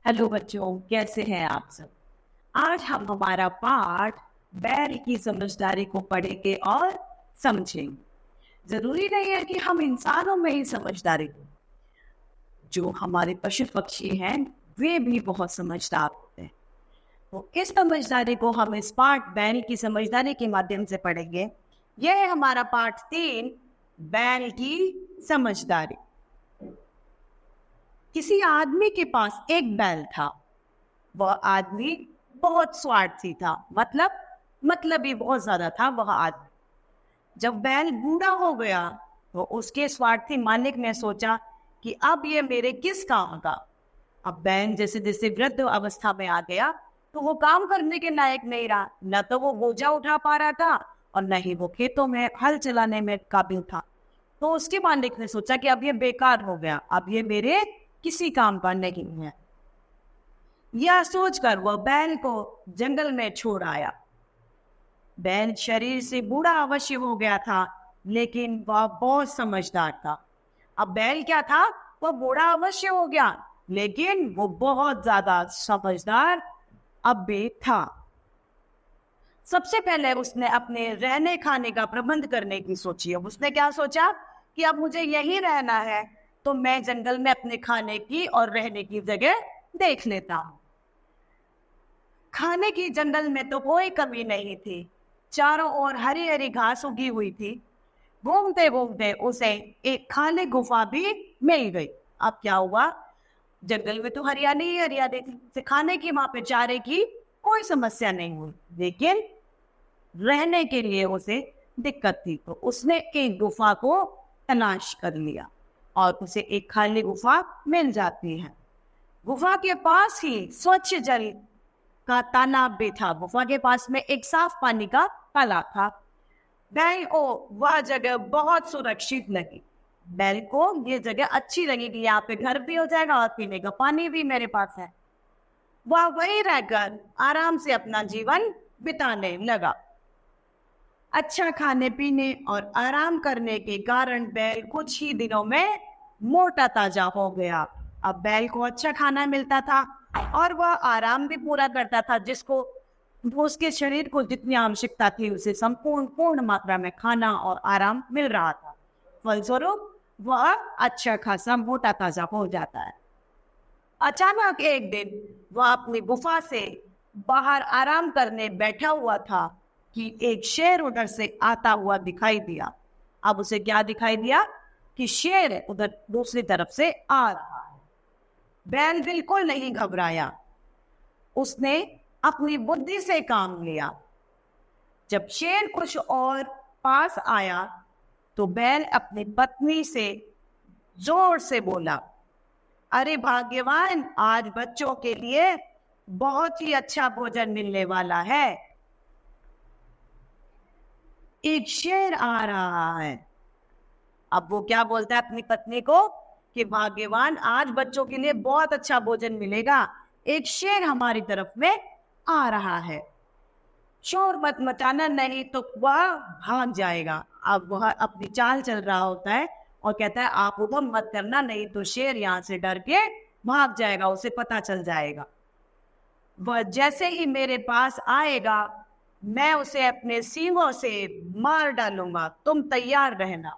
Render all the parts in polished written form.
Hello बच्चों, कैसे हैं आप सब। आज हम हमारा पाठ बैल की समझदारी को पढ़ेंगे और समझेंगे। जरूरी नहीं है कि हम इंसानों में ही समझदारी हो, जो हमारे पशु पक्षी हैं वे भी बहुत समझदार होते हैं। तो इस समझदारी को हम इस पाठ बैल की समझदारी के माध्यम से पढ़ेंगे। यह है हमारा पाठ 3, बैल की समझदारी। किसी आदमी के पास एक बैल था। वह आदमी बहुत स्वार्थी था, मतलब भी बहुत ज्यादा था वह आदमी। जब बैल बूढ़ा हो गया तो उसके स्वार्थी मालिक ने सोचा कि अब ये मेरे किस काम का। अब बैल जैसे जैसे वृद्ध अवस्था में आ गया तो वो काम करने के लायक नहीं रहा। न तो वो बोझा उठा पा रहा था और न ही वो खेतों में हल चलाने में काबिल था। तो उसके मालिक ने सोचा कि अब ये बेकार हो गया, अब ये मेरे किसी काम का नहीं है। यह सोचकर वह बैल को जंगल में छोड़ आया। बैल शरीर से बूढ़ा अवश्य हो गया था, लेकिन वह बहुत समझदार था। अब बैल क्या था, वह बूढ़ा अवश्य हो गया, लेकिन वो बहुत ज्यादा समझदार अब भी था। सबसे पहले उसने अपने रहने खाने का प्रबंध करने की सोची। अब उसने क्या सोचा कि अब मुझे यहीं रहना है, तो मैं जंगल में अपने खाने की और रहने की जगह देख लेता हूँ। खाने की जंगल में तो कोई कमी नहीं थी। चारों ओर हरी हरी घास उगी हुई थी। घूमते घूमते उसे एक खाली गुफा भी मिल गई। अब क्या हुआ, जंगल में तो हरियाली ही हरियाली थी, उसे खाने की वहां पे चारे की कोई समस्या नहीं हुई, लेकिन रहने के लिए उसे दिक्कत थी। तो उसने एक गुफा को तलाश कर लिया और उसे एक खाली गुफा मिल जाती है। गुफा के पास ही स्वच्छ जल का तालाब भी था। गुफा के पास में एक साफ पानी का तालाब था। बैल को वह जगह बहुत सुरक्षित लगी। बैल को ये जगह अच्छी लगी कि यहाँ पे घर भी हो जाएगा और पीने का पानी भी मेरे पास है। वह वहीं रहकर आराम से अपना जीवन बिताने लगा। अच्छा खाने पीने और आराम करने के कारण बैल कुछ ही दिनों में मोटा ताजा हो गया। अब बैल को अच्छा खाना मिलता था और वह आराम भी पूरा करता था, जिसको उसके शरीर को जितनी आवश्यकता थी उसे पूर्ण मात्रा में खाना और आराम मिल रहा था। फलस्वरूप वह अच्छा खासा मोटा ताजा हो जाता है। अचानक एक दिन वह अपनी गुफा से बाहर आराम करने बैठा हुआ था कि एक शेर उधर से आता हुआ दिखाई दिया। अब उसे क्या दिखाई दिया कि शेर उधर दूसरी तरफ से आ रहा है। बैल बिल्कुल नहीं घबराया। उसने अपनी बुद्धि से काम लिया। जब शेर कुछ और पास आया तो बैल अपनी पत्नी से जोर से बोला, अरे भाग्यवान, आज बच्चों के लिए बहुत ही अच्छा भोजन मिलने वाला है। एक शेर आ रहा है। अब वो क्या बोलता है अपनी पत्नी को कि भाग्यवान, आज बच्चों के लिए बहुत अच्छा भोजन मिलेगा, एक शेर हमारी तरफ में आ रहा है। शोर मत मचाना, नहीं तो वह भाग जाएगा। अब वह अपनी चाल चल रहा होता है और कहता है आप उधम मत करना, नहीं तो शेर यहाँ से डर के भाग जाएगा, उसे पता चल जाएगा। वह जैसे ही मेरे पास आएगा मैं उसे अपने सींगों से मार डालूंगा, तुम तैयार रहना।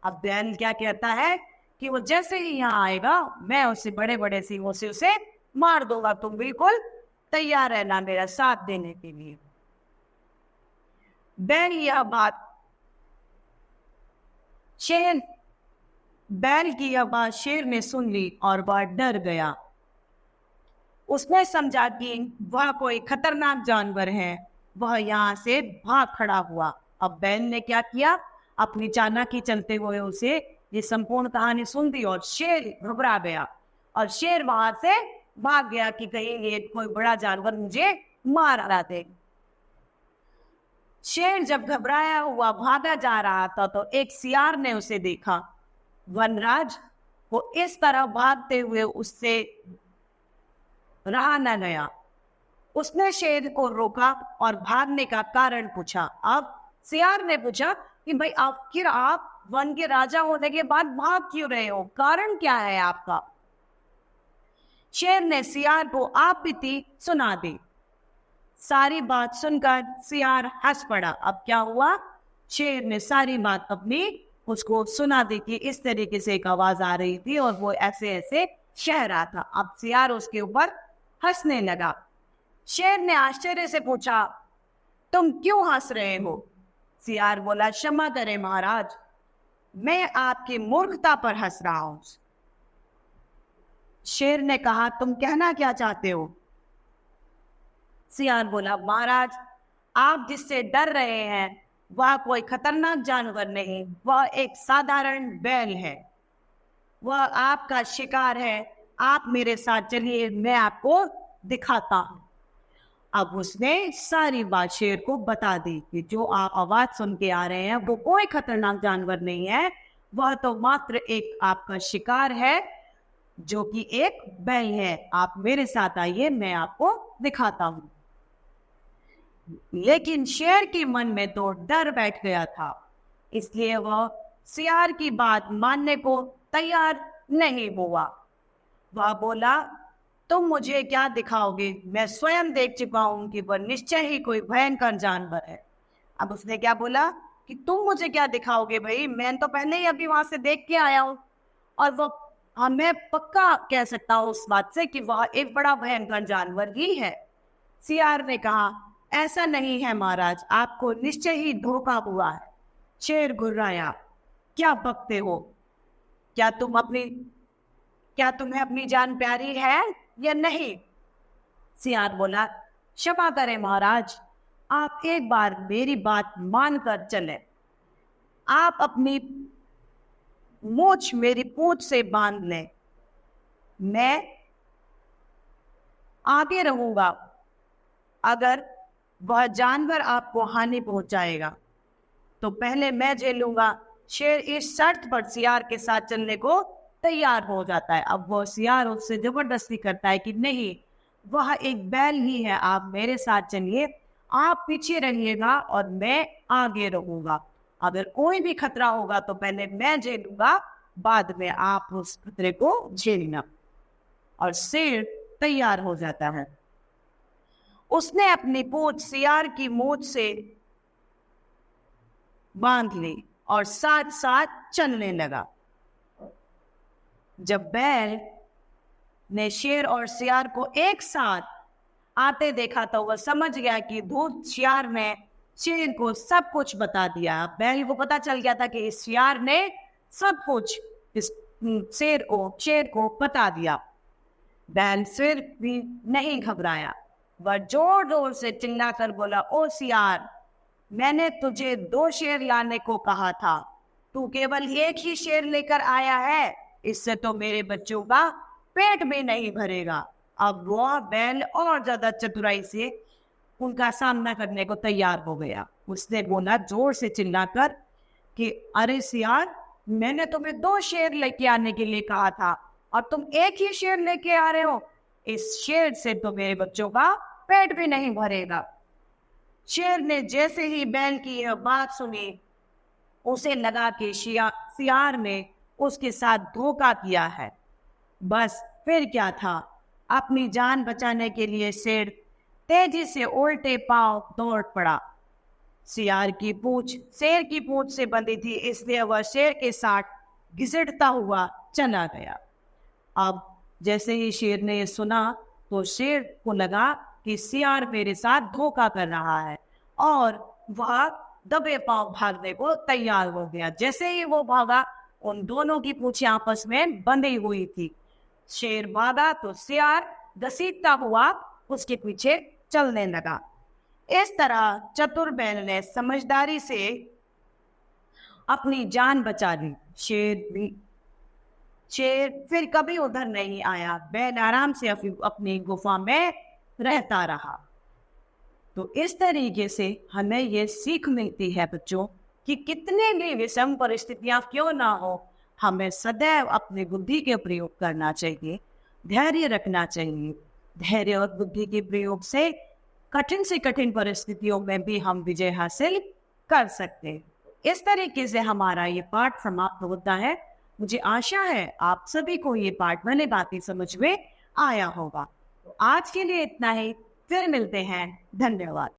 अब बैल क्या कहता है कि वो जैसे ही यहाँ आएगा मैं उसे बड़े बड़े सींगों से उसे मार दूंगा, तुम बिल्कुल तैयार रहना मेरा साथ देने के लिए। बैल यह बात शेर ने सुन ली और वह डर गया। उसने समझा कि वह कोई खतरनाक जानवर है। वह यहाँ से भाग खड़ा हुआ। अब बैल ने क्या किया, अपनी चालाकी चलते हुए उसे ये संपूर्ण कहानी सुन दी और शेर घबरा गया और शेर वहां से भाग गया कि कहीं ये कोई बड़ा जानवर मुझे मार ना दे। शेर जब घबराया हुआ भागा जा रहा था तो एक सियार ने उसे देखा। वनराज को इस तरह भागते हुए उससे रहा न गया। उसने शेर को रोका और भागने का कारण पूछा। अब सियार ने पूछा कि भाई आखिर आप वन के राजा होने के बाद भाग क्यों रहे हो, कारण क्या है आपका। शेर ने सियार को आप बीती सुना दी। सारी बात सुनकर सियार हंस पड़ा। अब क्या हुआ, शेर ने सारी बात अपनी उसको सुना दी कि इस तरीके से एक आवाज आ रही थी और वो ऐसे ऐसे कह रहा था। अब सियार उसके ऊपर हंसने लगा। शेर ने आश्चर्य से पूछा, तुम क्यों हंस रहे हो? सियार बोला, क्षमा करें महाराज, मैं आपकी मूर्खता पर हंस रहा हूं। शेर ने कहा, तुम कहना क्या चाहते हो? सियार बोला, महाराज, आप जिससे डर रहे हैं वह कोई खतरनाक जानवर नहीं, वह एक साधारण बैल है। वह आपका शिकार है। आप मेरे साथ चलिए, मैं आपको दिखाता हूं। अब उसने सारी बात शेर को बता दी कि जो आप आवाज सुन के आ रहे हैं वो कोई खतरनाक जानवर नहीं है, वह तो मात्र एक आपका शिकार है जो कि एक बैल है। आप मेरे साथ आइए, मैं आपको दिखाता हूं। लेकिन शेर के मन में तो डर बैठ गया था, इसलिए वह सियार की बात मानने को तैयार नहीं हुआ। वह बोला, तुम मुझे क्या दिखाओगे? मैं स्वयं देख चुका हूं कि वह निश्चय ही कोई भयंकर जानवर है। अब उसने क्या बोला कि तुम मुझे क्या दिखाओगे? भाई, मैं तो पहले ही अभी वहां से देख के आया हूं और वो मैं पक्का कह सकता हूं उस बात से कि वह एक बड़ा भयंकर जानवर ही है। सियार ने कहा, ऐसा नहीं है महाराज, आपको निश्चय ही धोखा हुआ है। शेर घुर्राया, क्या बकते हो? क्या तुम्हें अपनी जान प्यारी है या नहीं? सियार बोला, क्षमा करें महाराज, आप एक बार मेरी बात मानकर चलें। आप अपनी मूंछ मेरी पूंछ से बांध लें, मैं आगे रहूंगा। अगर वह जानवर आपको हानि पहुंचाएगा तो पहले मैं झेलूंगा। शेर इस शर्त पर सियार के साथ चलने को तैयार हो जाता है। अब वो सियार उससे जबरदस्ती करता है कि नहीं, वह एक बैल ही है, आप मेरे साथ चलिए, आप पीछे रहिएगा और मैं आगे रहूंगा। अगर कोई भी खतरा होगा तो पहले मैं झेलूंगा, बाद में आप उस खतरे को झेलना। और शेर तैयार हो जाता है। उसने अपनी पूंछ सियार की मूंछ से बांध ली और साथ साथ चलने लगा। जब बैल ने शेर और सियार को एक साथ आते देखा तो वह समझ गया कि धूर्त सियार ने शेर को सब कुछ बता दिया। बैल को पता चल गया था कि इस सियार ने सब कुछ इस शेर को बता दिया। बैल फिर भी नहीं घबराया, वह जोर जोर से चिल्लाकर बोला, ओ सियार, मैंने तुझे 2 शेर लाने को कहा था, तू केवल एक ही शेर लेकर आया है, इससे तो मेरे बच्चों का पेट भी नहीं भरेगा। अब वह बैल और ज्यादा चतुराई से उनका सामना करने को तैयार हो गया। उसने बोला जोर से चिल्लाकर कि अरे सियार, मैंने तुम्हें 2 शेर लेके आने के लिए कहा था और तुम एक ही शेर लेके आ रहे हो, इस शेर से तो मेरे बच्चों का पेट भी नहीं भरेगा। शेर ने जैसे ही बैल की यह बात सुनी, उसे लगा कि सियार ने उसके साथ धोखा किया है। बस फिर क्या था, अपनी जान बचाने के लिए शेर तेजी से उल्टे पांव दौड़ पड़ा। शेर की पूंछ से बंधी थी, इसलिए वह शेर के साथ घिसटता हुआ चला गया। अब जैसे ही शेर ने ये सुना तो शेर को लगा कि सियार मेरे साथ धोखा कर रहा है और वह दबे पांव भागने को तैयार हो गया। जैसे ही वो भागा, उन दोनों की पूंछें आपस में बंधी हुई थी। शेर भागा तो सियार घसीटता हुआ उसके पीछे चलने लगा। इस तरह चतुर बैल ने समझदारी से अपनी जान बचा ली। शेर फिर कभी उधर नहीं आया। बैल आराम से अपनी गुफा में रहता रहा। तो इस तरीके से हमें ये सीख मिलती है बच्चों कि कितने भी विषम परिस्थितियां क्यों ना हो, हमें सदैव अपनी बुद्धि के प्रयोग करना चाहिए, धैर्य रखना चाहिए। धैर्य और बुद्धि के प्रयोग से कठिन परिस्थितियों में भी हम विजय हासिल कर सकते हैं। इस तरीके से हमारा ये पाठ समाप्त होता है। मुझे आशा है आप सभी को ये पाठ भली भांति समझ में आया होगा। तो आज के लिए इतना ही, फिर मिलते हैं। धन्यवाद।